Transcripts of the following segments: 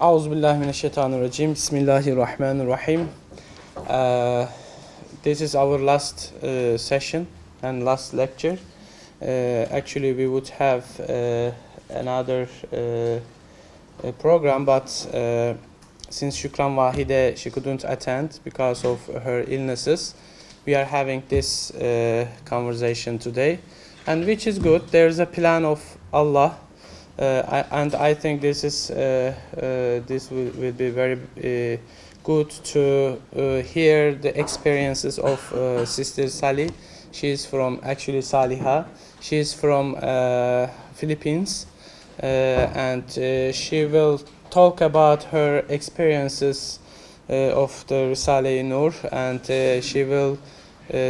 Euzubillahimineşşeytanirracim. Bismillahirrahmanirrahim. This is our last session and last lecture. Actually, we would have another program, but since Shukran Wahide, she couldn't attend because of her illnesses, we are having this conversation today, and which is good. There's a plan of Allah. And I think this will be very good to hear the experiences of Sister Sally. She is from actually Saliha. She is from Philippines, and she will talk about her experiences of the Risale-i Nur, and she will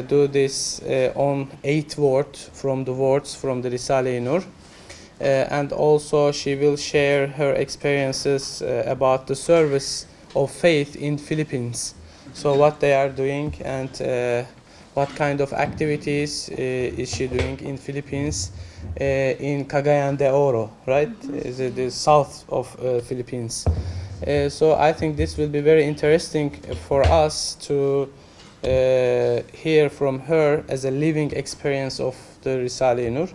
do this on 8 words from the Risale-i Nur. And also she will share her experiences about the service of faith in Philippines. So what they are doing and what kind of activities is she doing in Philippines, in Cagayan de Oro, right? Is the south of Philippines. So I think this will be very interesting for us to hear from her as a living experience of the Risale-i Nur.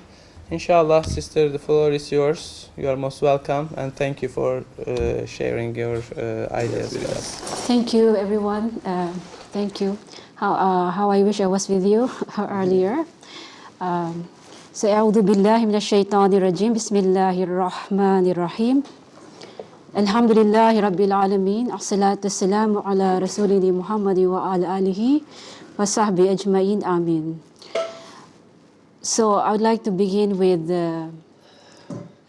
Inshallah, sister, the floor is yours. You are most welcome, and thank you for sharing your ideas with us. Thank you, everyone. Thank you. How I wish I was with you earlier. So, أعوذ بالله من الشيطان الرجيم. بسم الله الرحمن الرحيم. الحمد لله رب العالمين. الصلاة والسلام على رسولنا محمد وعلى آله وصحبه أجمعين. آمين. So I would like to begin with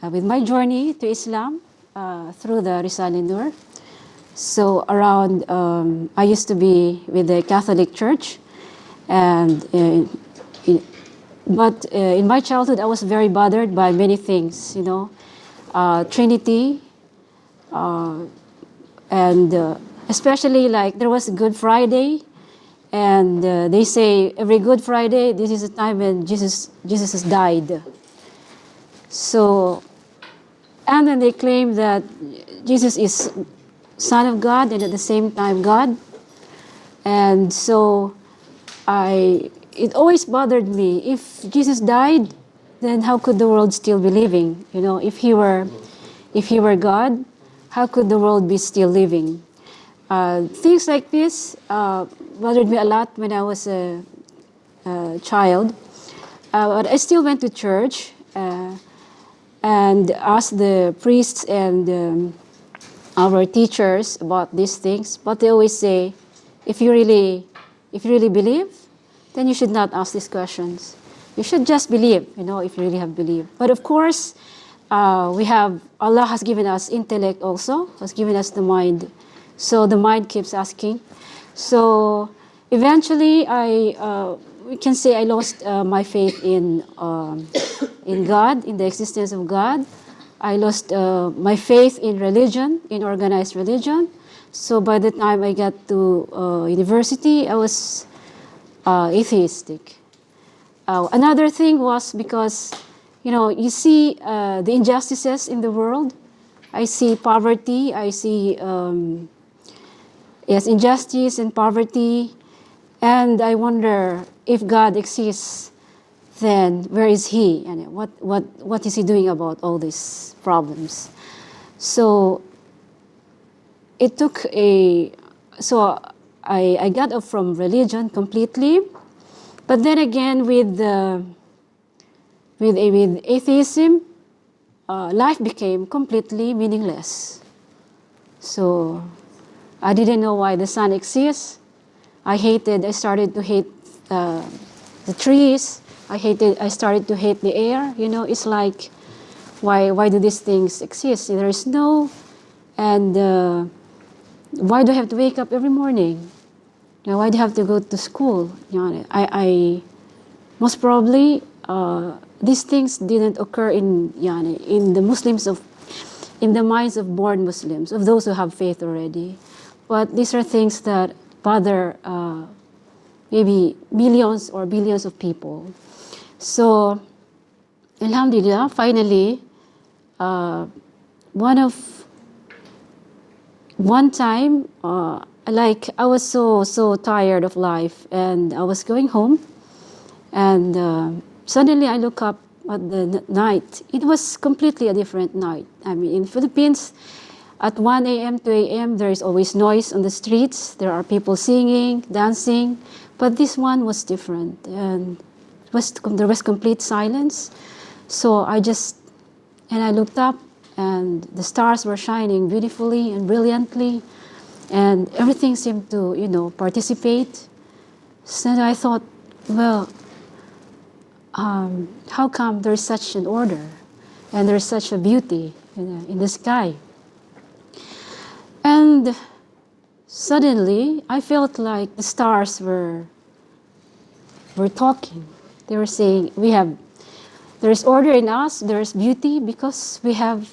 my journey to Islam through the Risale-i Nur. So around, I used to be with the Catholic Church, and but in my childhood I was very bothered by many things, Trinity, and especially like there was Good Friday. And they say every Good Friday, this is the time when Jesus has died. So, and then they claim that Jesus is Son of God and at the same time God. And so, it always bothered me. If Jesus died, then how could the world still be living? If he were God, how could the world be still living? Things like this bothered me a lot when I was a child. But I still went to church and asked the priests and our teachers about these things. But they always say, if you really believe, then you should not ask these questions. You should just believe, if you really have believed. But of course, Allah has given us intellect also, has given us the mind. So the mind keeps asking. So eventually, we can say I lost my faith in God, in the existence of God. I lost my faith in religion, in organized religion. So by the time I got to university, I was atheistic. Another thing was because, you see the injustices in the world. I see poverty. I see injustice and poverty, and I wonder if God exists, then where is He, and what is He doing about all these problems? So it took I got off from religion completely, but then again with atheism, life became completely meaningless. So I didn't know why the sun exists. I started to hate the trees. I started to hate the air. It's like, why do these things exist? There is no, and why do I have to wake up every morning? Why do I have to go to school? I most probably these things didn't occur in the minds of born Muslims, of those who have faith already. But these are things that bother maybe millions or billions of people. So, Alhamdulillah, finally, one of one time, like I was so tired of life, and I was going home, and suddenly I look up at the night. It was completely a different night. I mean, in Philippines, at 1 a.m., 2 a.m., there is always noise on the streets. There are people singing, dancing, but this one was different, and there was complete silence. So I looked up, and the stars were shining beautifully and brilliantly, and everything seemed to, participate. So I thought, well, how come there's such an order and there's such a beauty in the sky? And suddenly, I felt like the stars were talking. They were saying, there is order in us, there is beauty, because we have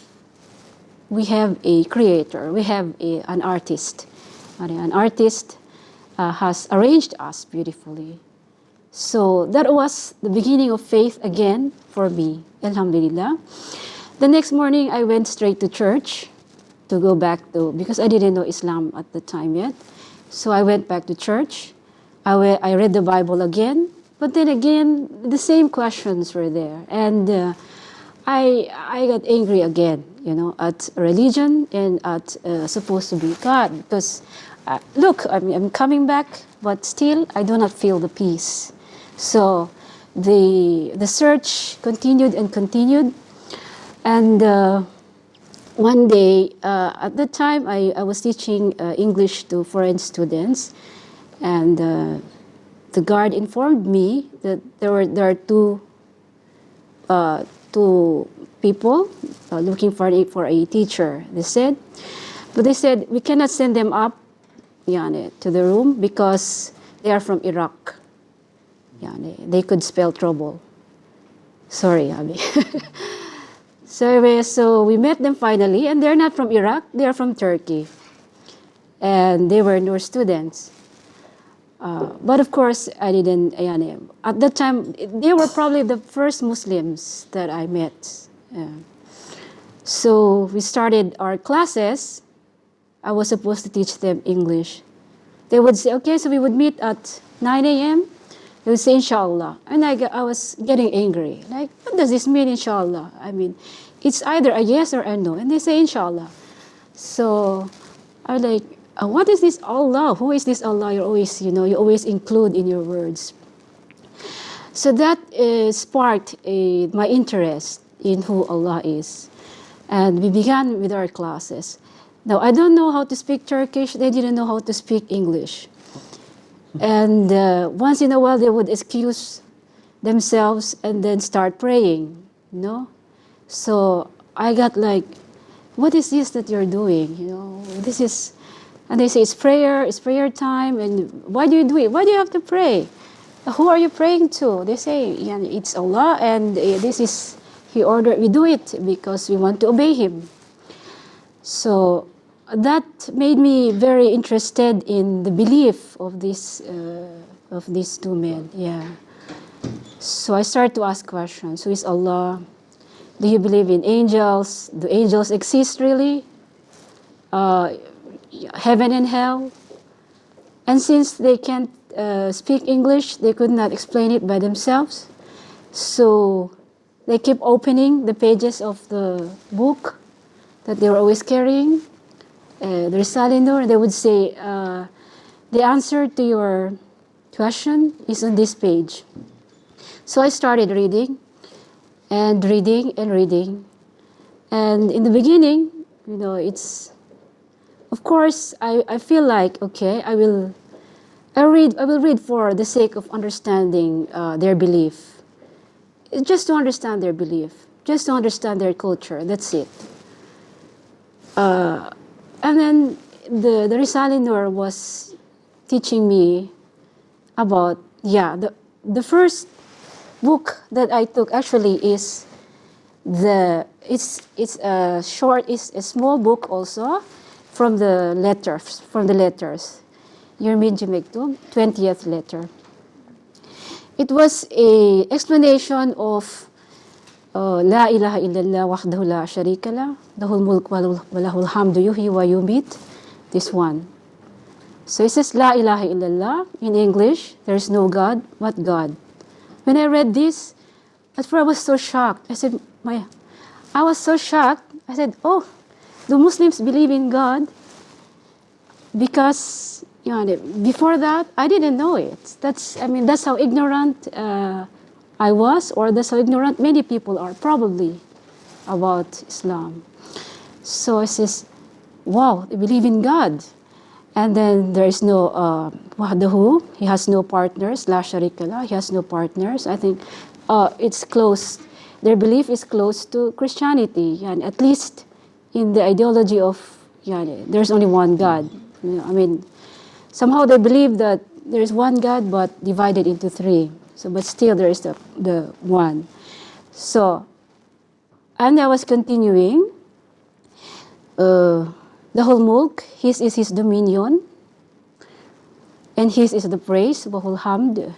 a creator, we have an artist. An artist has arranged us beautifully. So that was the beginning of faith again for me, alhamdulillah. The next morning, I went straight to church to go back to, because I didn't know Islam at the time yet. So I went back to church. I read the Bible again, but then again, the same questions were there. And I got angry again, at religion and at supposed to be God. Because, look, I'm coming back, but still I do not feel the peace. So the search continued and continued. And one day, at that time, I was teaching English to foreign students, and the guard informed me that there are two people looking for a teacher. They said we cannot send them up to the room because they are from Iraq. They could spell trouble. Sorry, Abi. So we met them finally, and they're not from Iraq, they are from Turkey. And they were Nur students. But of course, I didn't, at that time, they were probably the first Muslims that I met. So we started our classes. I was supposed to teach them English. They would say, okay, so we would meet at 9 a.m. They would say, inshallah. And I was getting angry. Like, what does this mean, inshallah? I mean, it's either a yes or a no. And they say, inshallah. So I was like, what is this Allah? Who is this Allah? You always include in your words. So that sparked my interest in who Allah is. And we began with our classes. Now, I don't know how to speak Turkish. They didn't know how to speak English. And once in a while, they would excuse themselves and then start praying, So I got like, what is this that you're doing? This is, and they say, it's prayer time. And why do you do it? Why do you have to pray? Who are you praying to? They say, it's Allah, and this is, He ordered, we do it because we want to obey Him. So that made me very interested in the belief of these two men. So I started to ask questions. Who is Allah? Do you believe in angels? Do angels exist really? Heaven and hell? And since they can't speak English, they could not explain it by themselves. So they kept opening the pages of the book that they were always carrying, the Risale-i Nur, and they would say, the answer to your question is on this page. So I started reading and reading and reading. And in the beginning, it's, of course, I feel like, okay, I will read for the sake of understanding their belief. Just to understand their belief, just to understand their culture, that's it. And then the Risale-i Nur was teaching me about, the first book that I took actually is it's a small book also from the letters. Yermin Mektub, 20th letter. It was a explanation of La ilaha illallah wahdahu la sharika lah, lahul mulk wa lahul hamdu yuhyi wa yumit, this one. So it says, La ilaha illallah. In English, there is no God but God. When I read this, at first I was so shocked. I was so shocked. I said, oh, do Muslims believe in God? Because before that, I didn't know it. That's how ignorant I was, or that's how ignorant many people are probably about Islam. So I says, wow, they believe in God. And then there is no wahdahu, he has no partners, la sharika lah, he has no partners. I think it's close, their belief is close to Christianity, and at least in the ideology of there's only one God. Somehow they believe that there is one God but divided into three. So, but still there is the one. So, and I was continuing. The whole mulk, his is his dominion, and his is the praise, wahul hamd.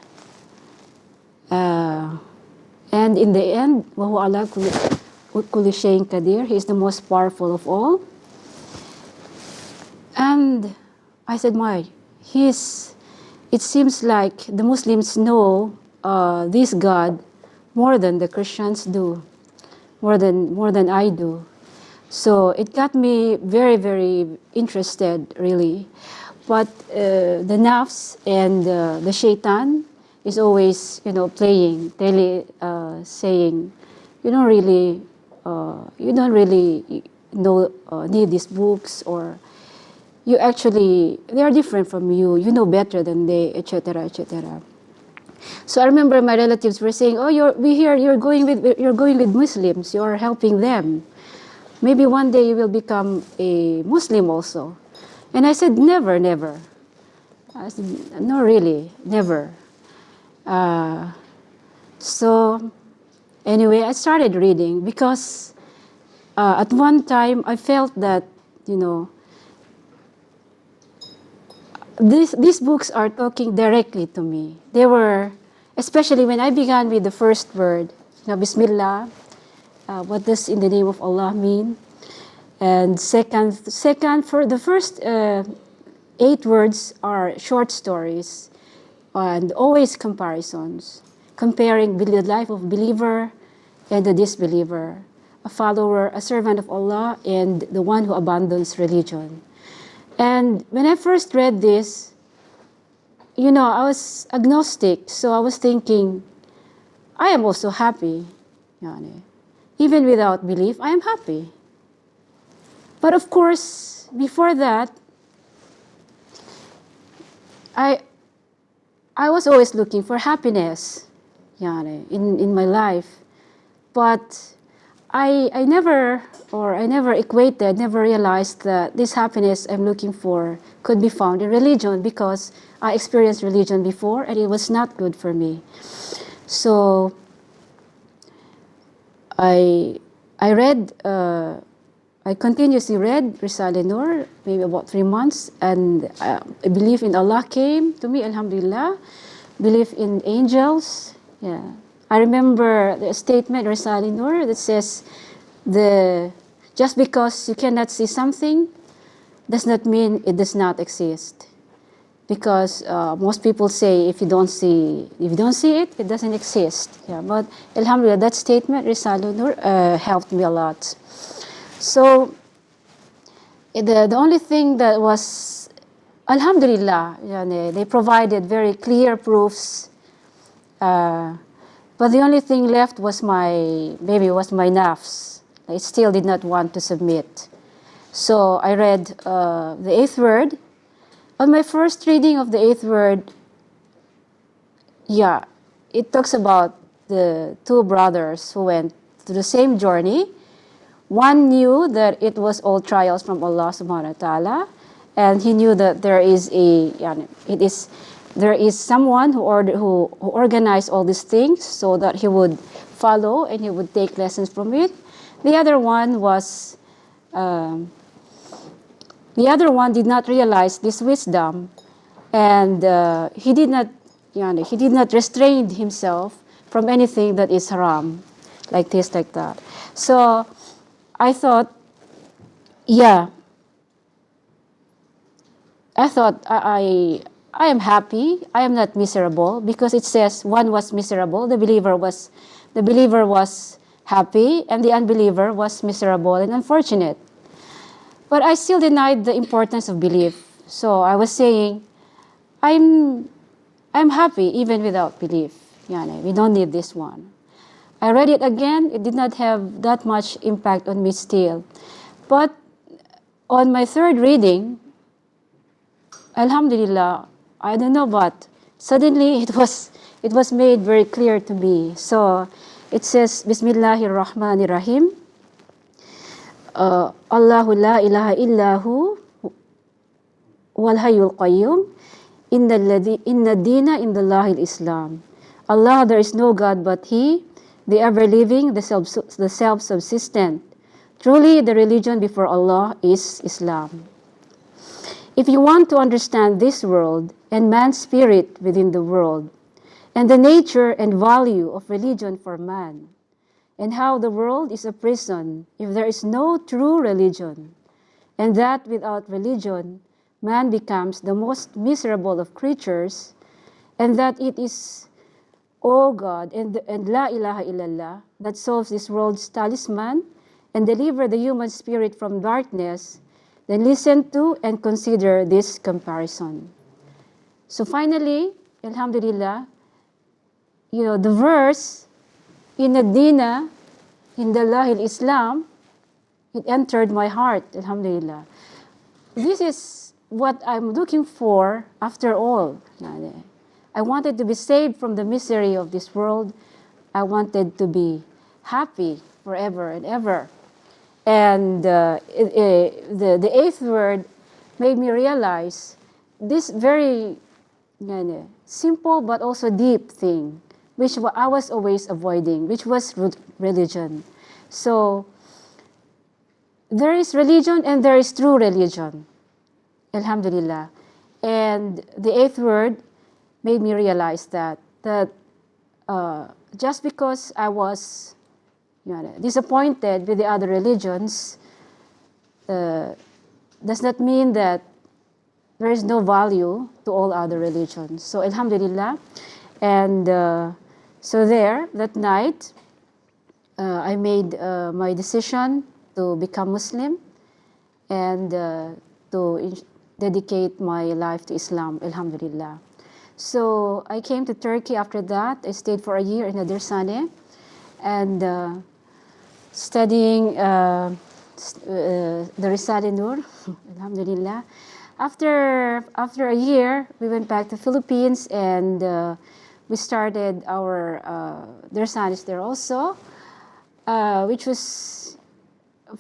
And in the end, wahu ala kulli shayin qadir, he is the most powerful of all. And I said, it seems like the Muslims know this God more than the Christians do, more than I do. So it got me very, very interested, really. But the nafs and the shaitan is always, playing, saying, you don't really need these books, or they are different from you. You know better than they, etc., etc. So I remember my relatives were saying, "Oh, you're going with Muslims. You are helping them. Maybe one day you will become a Muslim also." And I said, never, never. I said, no, really, never. So anyway, I started reading because at one time I felt that, these books are talking directly to me. They were, especially when I began with the first word, Bismillah. What does in the name of Allah mean? And second, for the first 8 words are short stories, and always comparisons, comparing the life of believer and the disbeliever, a follower, a servant of Allah, and the one who abandons religion. And when I first read this, I was agnostic, so I was thinking, I am also happy. Even without belief, I am happy. But of course, before that, I was always looking for happiness, in my life. But I never realized that this happiness I'm looking for could be found in religion, because I experienced religion before and it was not good for me. So I continuously read Risale-i Nur, maybe about 3 months, and belief in Allah came to me, alhamdulillah. Belief in angels, I remember the statement, Risale-i Nur, that says, just because you cannot see something does not mean it does not exist. Because most people say if you don't see it, it doesn't exist. But alhamdulillah, that statement, Risale-i Nur, helped me a lot. So the only thing that was, alhamdulillah, they provided very clear proofs. But the only thing left was my nafs. I still did not want to submit. So I read the 8th word. On my first reading of the 8th word, it talks about the 2 brothers who went to the same journey. One knew that it was all trials from Allah subhanahu wa ta'ala, and he knew that there is someone who organized all these things so that he would follow and he would take lessons from it. The other one did not realize this wisdom, and he did not restrain himself from anything that is haram, like this, like that. So I thought, I thought I am happy. I am not miserable because it says one was miserable. The believer was happy, and the unbeliever was miserable and unfortunate. But I still denied the importance of belief. So I was saying, I'm happy even without belief. Yani, we don't need this one. I read it again. It did not have that much impact on me still. But on my third reading, Alhamdulillah, I don't know, but suddenly it was made very clear to me. So it says, Bismillahir Rahmanir Rahim. Allahu la ilaha illahu wal hayyul qayyum. Inna dina indallahi al-Islam. Allah, there is no God but He, the ever-living, the self-subsistent. Truly, the religion before Allah is Islam. If you want to understand this world and man's spirit within the world, and the nature and value of religion for man, and how the world is a prison if there is no true religion, and that without religion, man becomes the most miserable of creatures, and that it is, O God, and La ilaha illallah, that solves this world's talisman and deliver the human spirit from darkness, then listen to and consider this comparison. So finally, Alhamdulillah, the verse, Inna dina indallahi al-Islam, it entered my heart, Alhamdulillah. This is what I'm looking for after all. I wanted to be saved from the misery of this world. I wanted to be happy forever and ever. And the eighth word made me realize this very simple but also deep thing, which I was always avoiding, which was religion. So there is religion and there is true religion. Alhamdulillah. And the eighth word made me realize that just because I was disappointed with the other religions does not mean that there is no value to all other religions. So Alhamdulillah. And so that night, I made my decision to become Muslim and to dedicate my life to Islam, Alhamdulillah. So I came to Turkey after that. I stayed for a year in Dersane and studying the Risale-i Nur, Alhamdulillah. After a year, we went back to Philippines and we started our Dersanis there also, which was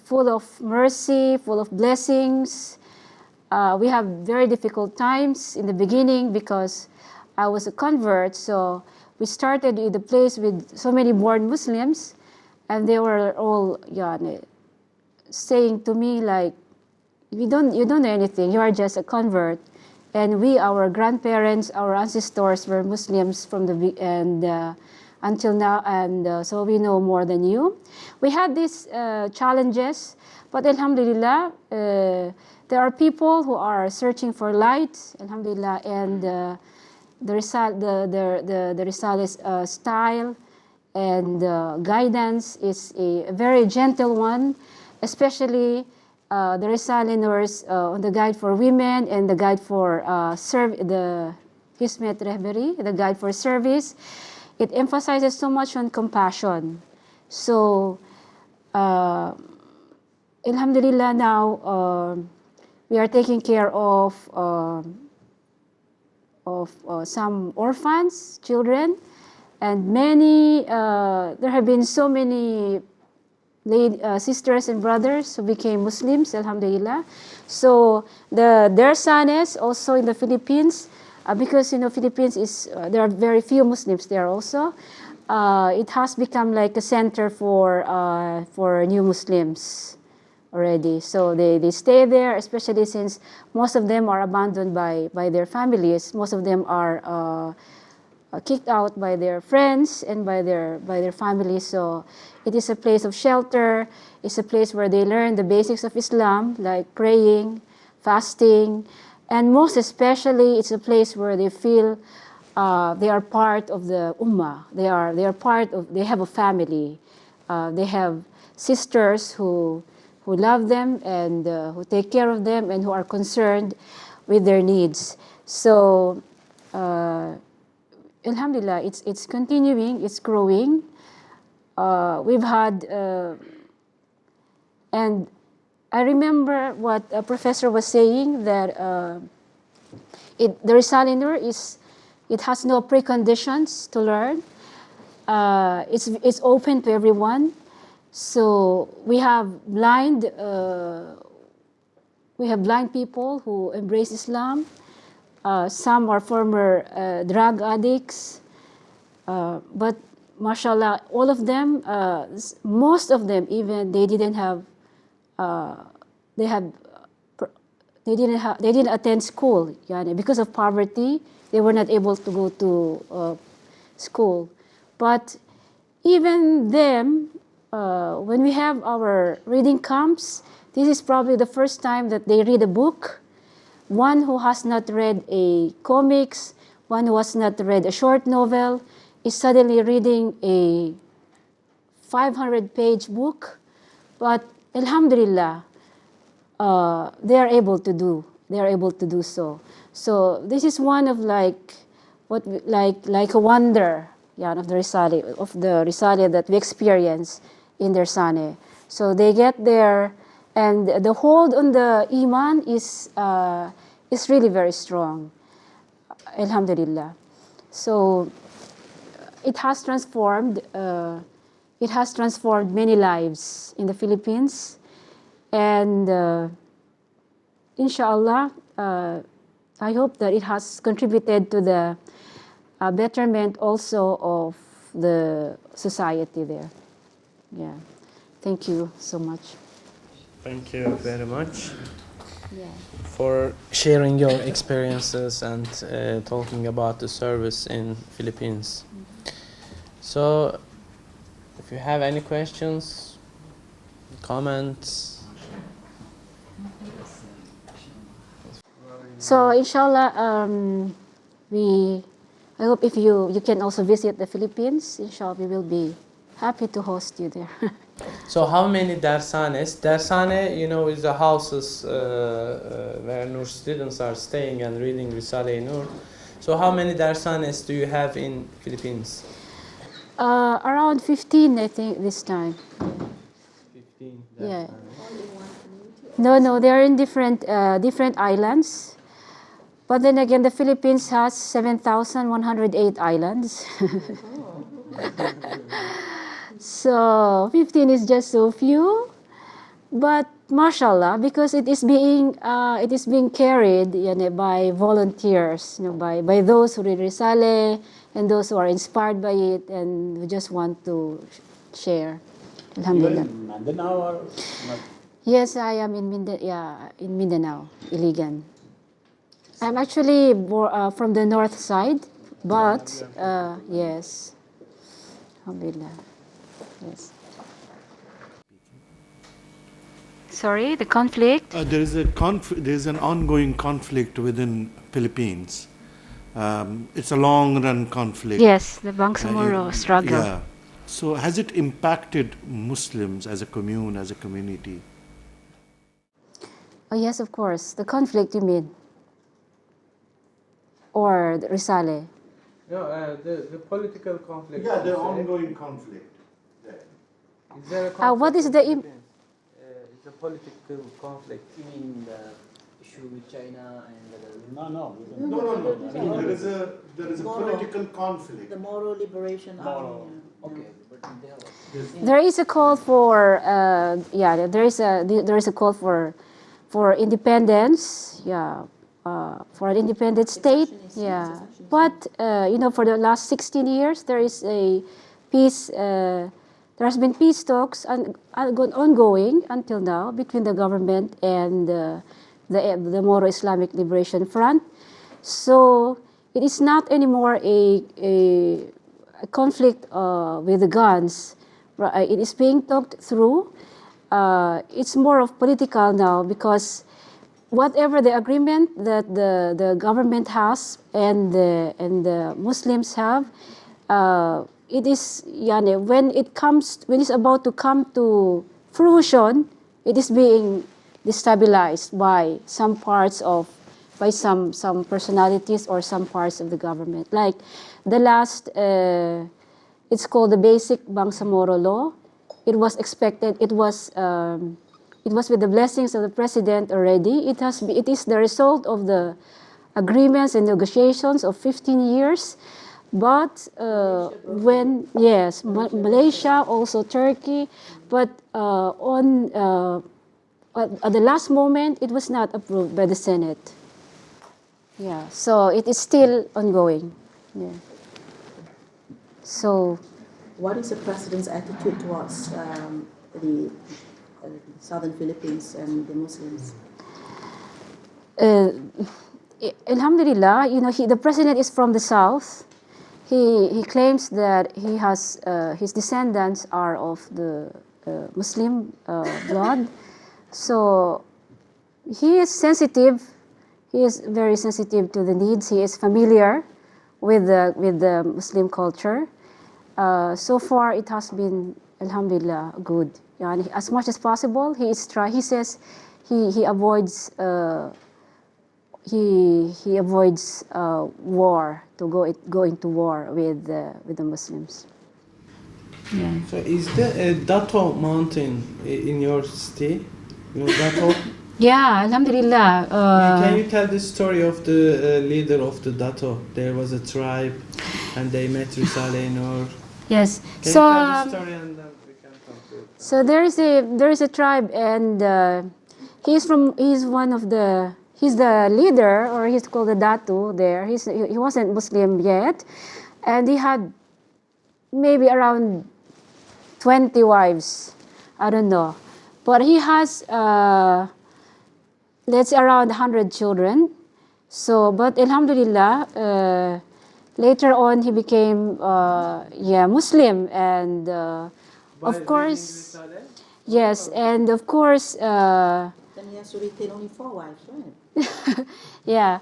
full of mercy, full of blessings. We have very difficult times in the beginning because I was a convert, so we started with a place with so many born Muslims, and they were all saying to me like, you don't know anything, you are just a convert. And our grandparents, our ancestors were Muslims from until now, and so we know more than you. We had these challenges, but Alhamdulillah, there are people who are searching for light, Alhamdulillah, and the Risale's style and guidance is a very gentle one, especially the Risale-i Nur's on the guide for women and the guide for the Hizmet Rehberi, the guide for service. It emphasizes so much on compassion. So, Alhamdulillah, now we are taking care of some orphans, children, and many. There have been so many sisters and brothers who became Muslims, Alhamdulillah. So there are sanes also in the Philippines, because Philippines is there are very few Muslims there also. It has become like a center for new Muslims already. So they stay there, especially since most of them are abandoned by their families. Most of them are kicked out by their friends and by their families. So it is a place of shelter. It's a place where they learn the basics of Islam, like praying, fasting, And most especially, it's a place where they feel they are part of the ummah. They are part of. They have a family. They have sisters who love them and who take care of them and who are concerned with their needs. So, alhamdulillah, it's continuing. It's growing. We've had, and I remember what a professor was saying that the Risale-i Nur it has no preconditions to learn. It's open to everyone. So we have blind people who embrace Islam. Some are former drug addicts, but mashallah, all of them, most of them even, they didn't attend school, yani, because of poverty. They were not able to go to school. But even them, when we have our reading camps, this is probably the first time that they read a book. One who has not read a comics, one who has not read a short novel, is suddenly reading a 500-page book. But alhamdulillah, they are able to do so. So this is one of like a wonder, yeah, of the Risale that we experience in their Sane. So they get there, and the hold on the iman is really very strong, alhamdulillah. So it has transformed many lives in the Philippines, and inshallah, I hope that it has contributed to the betterment also of the society there. Yeah, thank you so much. Thank you very much Yeah. for sharing your experiences and talking about the service in Philippines. So, if you have any questions, comments. So inshallah, I hope if you can also visit the Philippines, inshallah we will be happy to host you there. So how many darsanes? Darsane, is the houses where Nur students are staying and reading Risale-i Nur. So how many darsanes do you have in Philippines? Around 15, I think, this time. 15 Yeah. darsanes. No, they are in different islands. But then again, the Philippines has 7,108 islands. So 15 is just so few. But mashallah, because it is being carried, by volunteers, by those who read Risale and those who are inspired by it and who just want to share. Alhamdulillah. In Mindanao or not? Yes, I am in Mindanao, Iligan. I'm actually from the north side, but yes, alhamdulillah, yes. Sorry, the conflict? There is an ongoing conflict within Philippines. It's a long-run conflict. Yes, the Bangsamoro struggle. Yeah. So has it impacted Muslims as a commune, as a community? Oh yes, of course. The conflict, you mean? Or the Risale? No, the political conflict. Yeah, the ongoing conflict. Is there a conflict? What is the it's a political conflict. You mean the issue with China and No. There is a political conflict. The Moro Liberation Army. okay, but they have There is a call for there is a call for independence, for an independent state, But for the last 16 years, there is a peace. There has been peace talks ongoing until now between the government and the Moro Islamic Liberation Front. So it is not anymore a conflict with the guns. It is being talked through. It's more of political now because whatever the agreement that the government has and the Muslims have, it is yani, when it's about to come to fruition, it is being destabilized by some personalities or some parts of the government. Like the last, it's called the Basic Bangsamoro Law. It was expected. It was with the blessings of the president already. It is the result of the agreements and negotiations of 15 years. But Malaysia, also Turkey, but at the last moment, it was not approved by the Senate. Yeah, so it is still ongoing. Yeah. So, What is the president's attitude towards the southern Philippines and the Muslims? Alhamdulillah, the president is from the south. He claims that he has his descendants are of the Muslim blood. So he is sensitive. He is very sensitive to the needs. He is familiar with the Muslim culture. So far, it has been, alhamdulillah, good. Yani, as much as possible, he says he avoids war, to go into war with the Muslims. Yeah. So is there a Dato mountain in your city? Dato? Yeah, alhamdulillah. Can you tell the story of the leader of the Dato? There was a tribe and they met Risale-i Nur. Yes. Can So you tell the story and then we can come to it? So there is a tribe, and he's the leader, or he's called the Datu there. He wasn't Muslim yet, and he had maybe around 20 wives. I don't know, but he has let's say around 100 children. So, but alhamdulillah, later on he became Muslim, and of course, yes, and of course, Then he has to retain only 4 wives, right? yeah.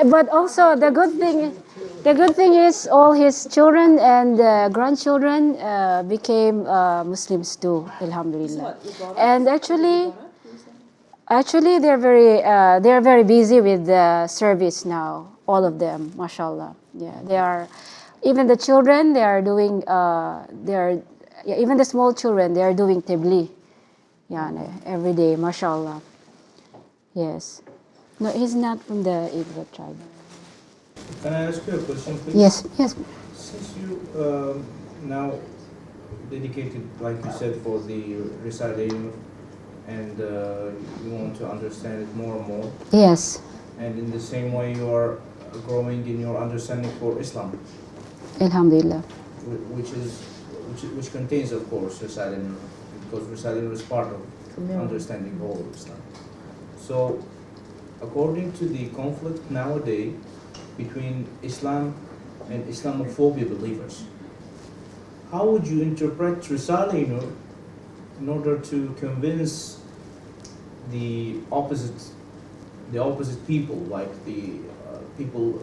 But also the good thing is all his children and grandchildren became Muslims too, alhamdulillah. And actually they're very busy with the service now, all of them, mashallah. Yeah, they are. Even the children, they are doing. Even the small children, they are doing tabligh. Yeah, every day, mashallah. Yes. No, he's not from the Igbo tribe. Can I ask you a question, please? Yes. Since you now dedicated, like you said, for the Risale-i Nur, and you want to understand it more and more, Yes. and in the same way you are growing in your understanding for Islam, Alhamdulillah. which contains, of course, Risale-i Nur, because Risale-i Nur is part of understanding all of Islam. So, according to the conflict nowadays between Islam and Islamophobia believers, how would you interpret Risale-i Nur in order to convince the opposite people, like the people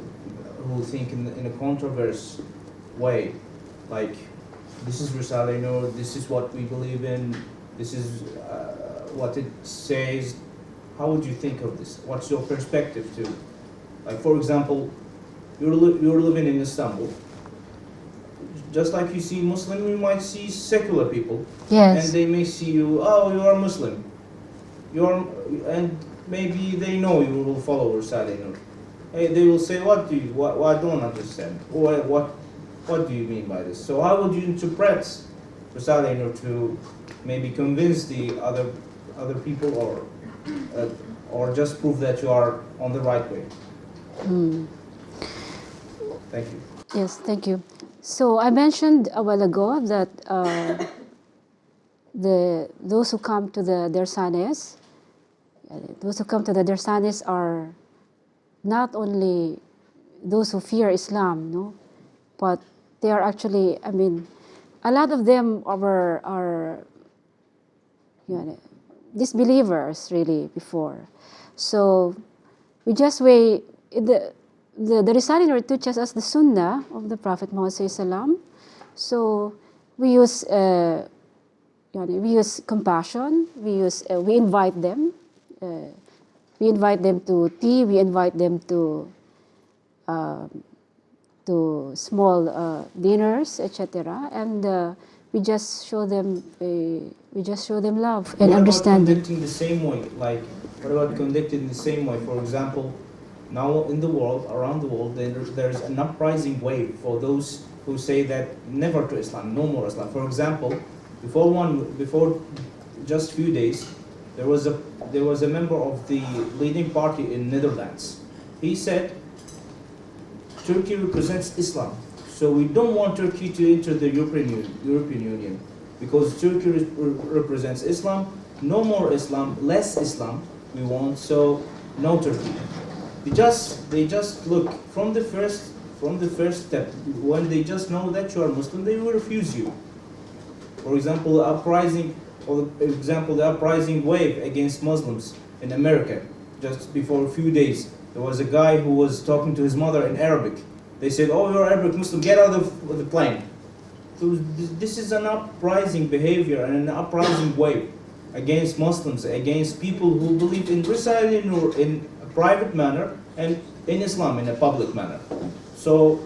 who think in a controversial way, like this is Risale-i Nur, this is what we believe in, this is what it says. How would you think of this? What's your perspective to, like, for example, you're living in Istanbul. Just like you see Muslim, you might see secular people. Yes. And they may see you, oh, you are Muslim. And maybe they know you will follow Risale-i Nur. Hey, they will say, what I don't understand. Or what do you mean by this? So how would you interpret Risale-i Nur to maybe convince the other people, or just prove that you are on the right way? Thank you. Yes, thank you. So I mentioned a while ago that those who come to the Dersanes, are not only those who fear Islam, no, but they are actually, a lot of them are disbelievers really before. So we just weigh the Risale-i Nur teaches us the Sunnah of the Prophet Muhammad Sallam. So we use compassion. We invite them. We invite them to tea. We invite them to small dinners, etc. And we just show them love and understanding. What about conducting the same way? Like, what about conducting the same way? For example, now in the world, around the world, there's an uprising wave for those who say that never to Islam, no more Islam. For example, before just few days, there was a member of the leading party in Netherlands. He said, Turkey represents Islam, so we don't want Turkey to enter the European Union because Turkey represents Islam. No more Islam, less Islam we want, so no Turkey. They just look from the first step. When they just know that you are Muslim, they will refuse you. For example, the uprising wave against Muslims in America. Just before a few days, there was a guy who was talking to his mother in Arabic. They said, "Oh, you're Arabic Muslim, get out of the plane." So this is an uprising behavior and an uprising wave against Muslims, against people who believe in Risale-i Nur in a private manner and in Islam in a public manner. So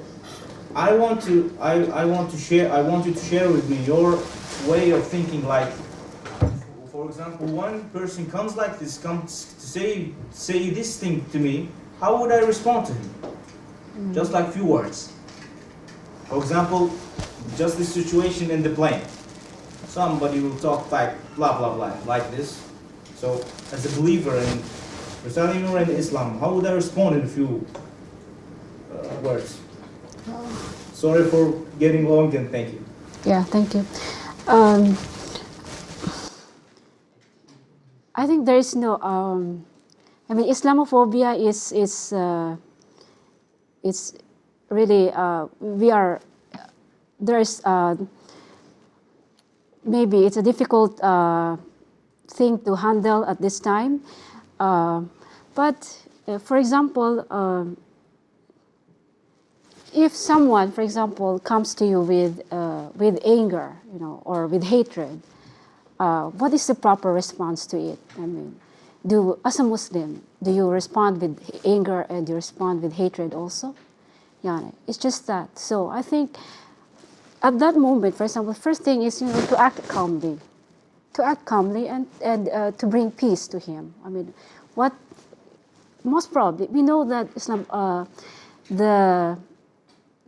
I want you to share with me your way of thinking. Like, for example, one person comes like this, comes to say this thing to me, how would I respond to him? Just like few words. For example, just this situation in the plane. Somebody will talk like blah blah blah like this. So as a believer in Risale-i Nur and Islam, how would I respond in a few words? Sorry for getting long and thank you. Yeah, thank you. I think there is no. Islamophobia is it's really there's maybe it's a difficult thing to handle at this time. But for example, if someone, for example, comes to you with anger, or with hatred, what is the proper response to it? As a Muslim, do you respond with anger and do you respond with hatred also? Yeah, it's just that. So I think at that moment, for example, first thing is to act calmly, and to bring peace to him. What most probably we know that Islam, the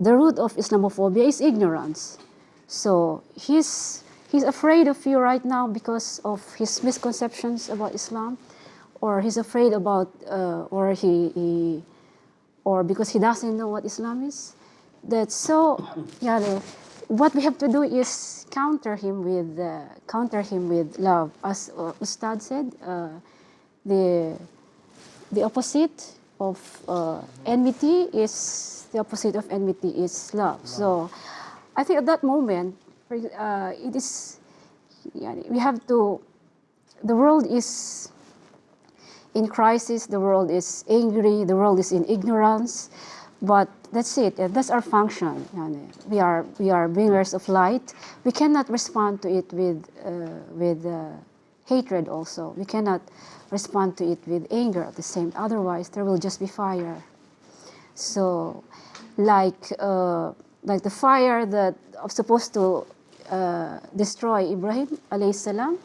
root of Islamophobia is ignorance. So he's afraid of you right now because of his misconceptions about Islam, or he's afraid about, or because he doesn't know what Islam is. That's so. What we have to do is counter him with love, as Ustad said. The opposite of enmity is love. So I think at that moment, it is. We have to. The world is in crisis. The world is angry. The world is in ignorance. But that's it. That's our function. We are bringers of light. We cannot respond to it with hatred. Also, we cannot respond to it with anger at the same. Otherwise, there will just be fire. So, like the fire that was supposed to destroy Ibrahim alayhi salam,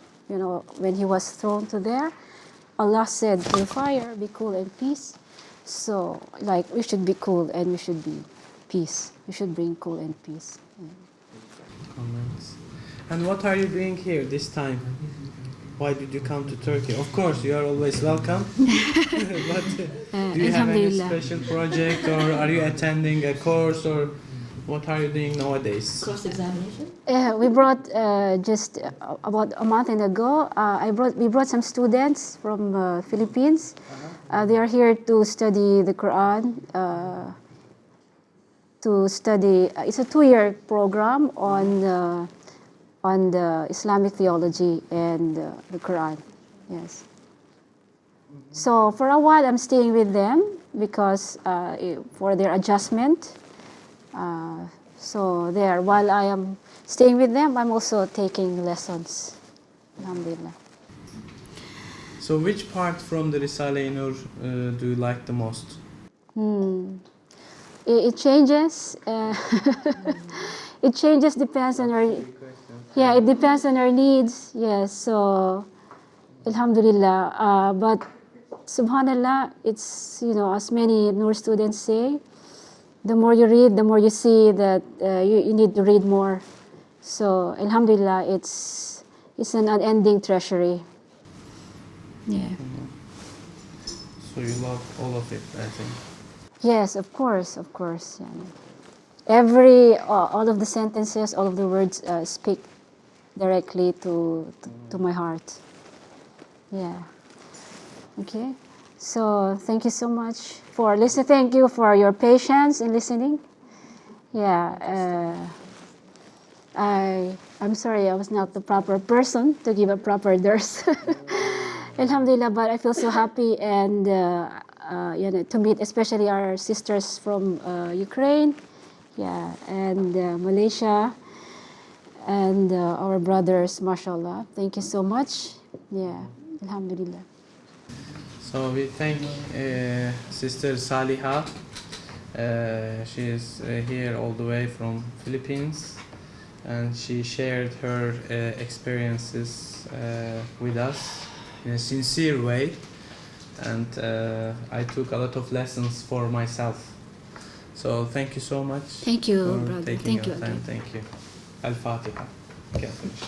when he was thrown to there, Allah said to the fire, "Be cool and peace." So, we should be cool and we should be peace. We should bring cool and peace. Comments. And what are you doing here this time? Why did you come to Turkey? Of course, you are always welcome. But do you have any special project, or are you attending a course, or what are you doing nowadays? Cross-examination? We brought just about a month ago. We brought some students from Philippines. They are here to study the Quran. It's a 2-year program on the Islamic theology and the Quran. Yes. So for a while, I'm staying with them because for their adjustment. So there, while I am staying with them, I'm also taking lessons. Alhamdulillah. So which part from the Risale-i Nur do you like the most? It changes. It changes, depends on our. Yeah, it depends on our needs. Yes. So, Alhamdulillah. But Subhanallah, it's, as many Nur students say, the more you read, the more you see that you need to read more. So, Alhamdulillah, it's an unending treasury. Yeah. So you love all of it, I think. Yes, of course. Yeah. All of the sentences, all of the words speak directly to my heart. Yeah. Okay. So thank you so much for listening. Thank you for your patience in listening. Yeah. I'm sorry I was not the proper person to give a proper dars. Alhamdulillah, but I feel so happy and to meet especially our sisters from Ukraine, and Malaysia, and our brothers, mashallah. Thank you so much. Yeah, Alhamdulillah. So we thank Sister Saliha. She is here all the way from Philippines, and she shared her experiences with us in a sincere way, and I took a lot of lessons for myself. So thank you so much. Thank you, for brother. taking Thank your you time. again. Thank you. Al-Fatiha. You can finish.